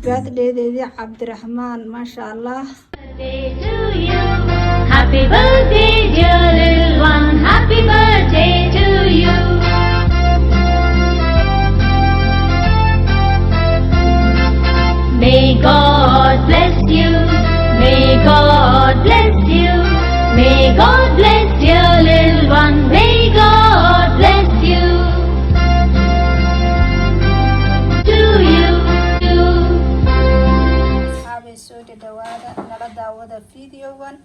birthday dedi Abdurrahman maşallah. Happy birthday dear little one, happy birthday to you. May God bless you, may God bless you, may God bless your little one, may God bless you. To you. Saxaabay soo dhawaada nala daawada videogan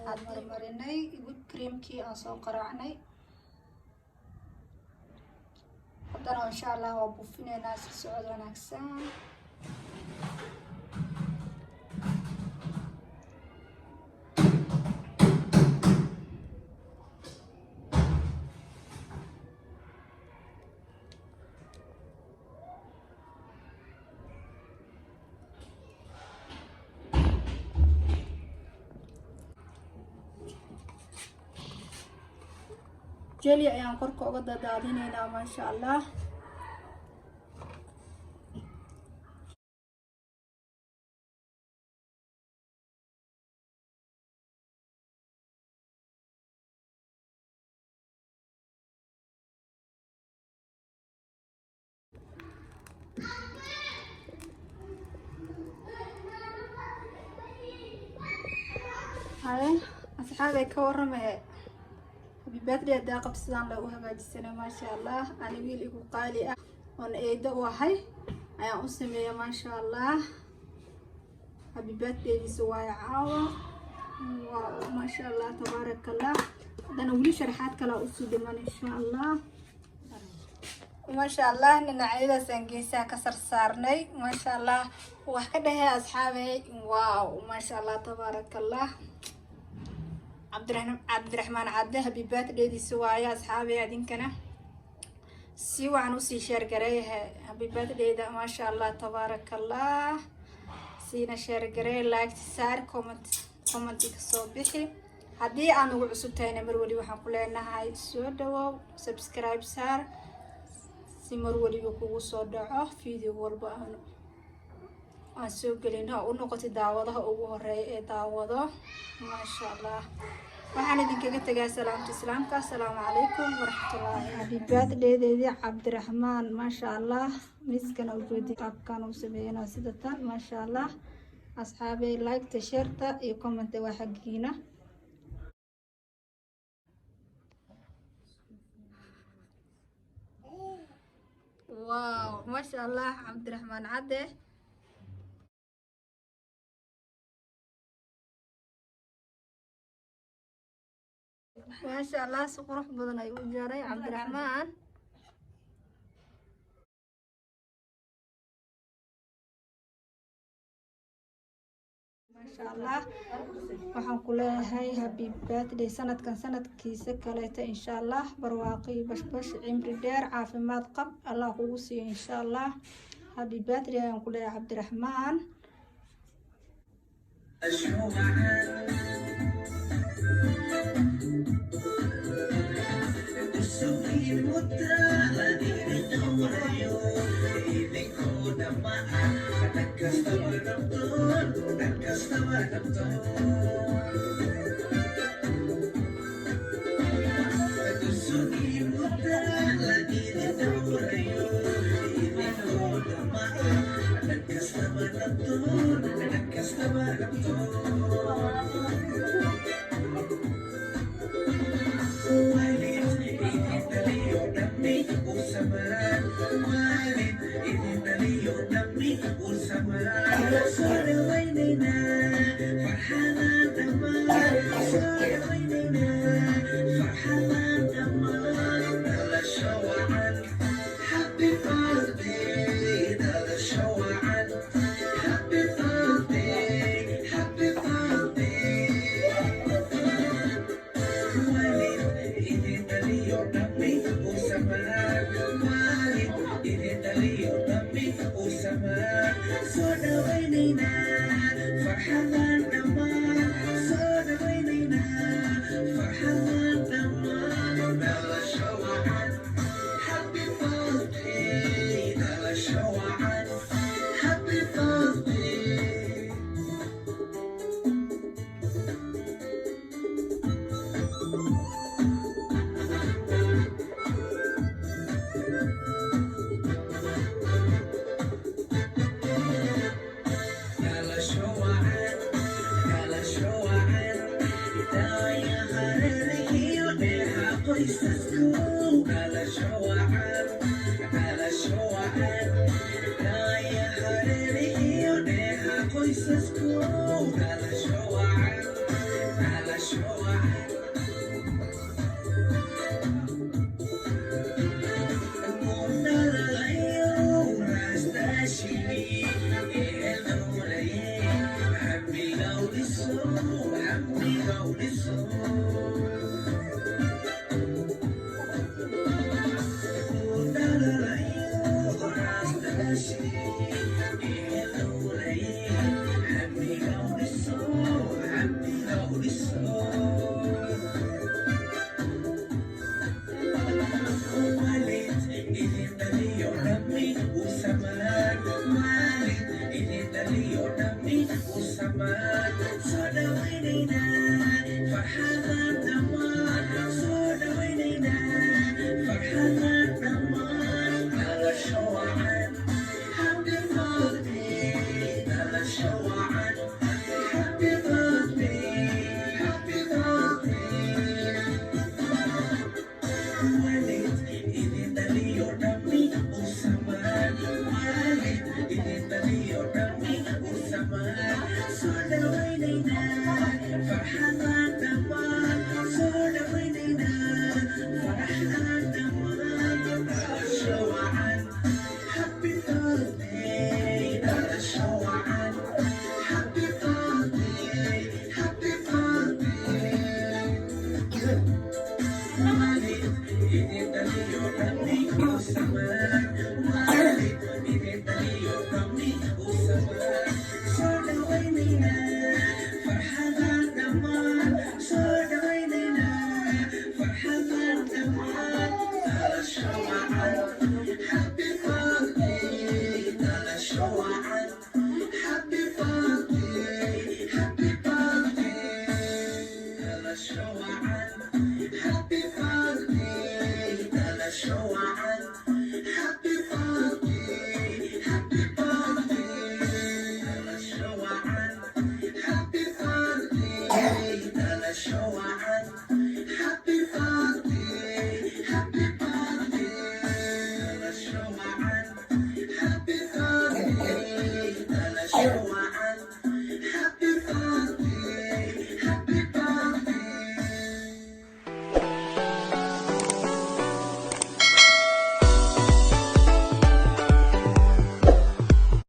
aad marinay whipped creamkii aan soo qaraacnay haddana insha Allah waa buufinaynaa si socod wanaagsan. jelly ayaan korka uga dadaadinaynaa maasha Allah. Hay asxaabay ka waramay happy birthday hadaa qabsadaan lagu hagaajisana maasha Allah. Ani wiil igu qaali ah oon eedo u ahay ayaan u sameeyay maasha Allah. happy birthday diisu waa caawa waa maasha Allah tabarakallah. hadana wili sharaxaad kale u sii dhiman insha Allah maasha Allah. dhinacyadaas aan geesaha ka sarsaarnay maasha Allah. wax ka dhahay asxaabay waaw maasha Allah tabarakallah. Abdurrahman Cadde happy birthday diisu waayo asxaabay adinkana si waxaan u sii share gareeyahay happy birthday da maasha Allah tabarakallah. siina share gareey like saar comment ka soo bixi. haddii aan ugu cusub tahayna mar wali waxaan ku leenahay soo dhawow subscribe saar si mar waliba kugu soo dhaco video walba aan soo gelino u noqotay daawadaha ugu horeeya ee daawado maasha Allah. waxaan idinkaga tagaa salaamta islaamka assalaamu calaykum waraxmatullaahi. happy birthday dedi Abdurrahman maasha Allah. miskana u jeedi qaabkan uu sameeyay sida tan maasha Allah. asxaabay like ta share ta iyo comment waa xaqiina. wow maasha Allah Abdurrahman Cadde maasha Allah si qurux badan ay u jaaray Abdurrahman. maasha Allah waxaan ku leeyahay happy birthday sanadkan sanadkiisa kaleeta insha Allah. barwaaqi bashbash cimri dheer caafimaad qab Allah kugu siiyo insha Allah. happy birthday ayaan ku leeyahay Abdurrahman. Qoysasku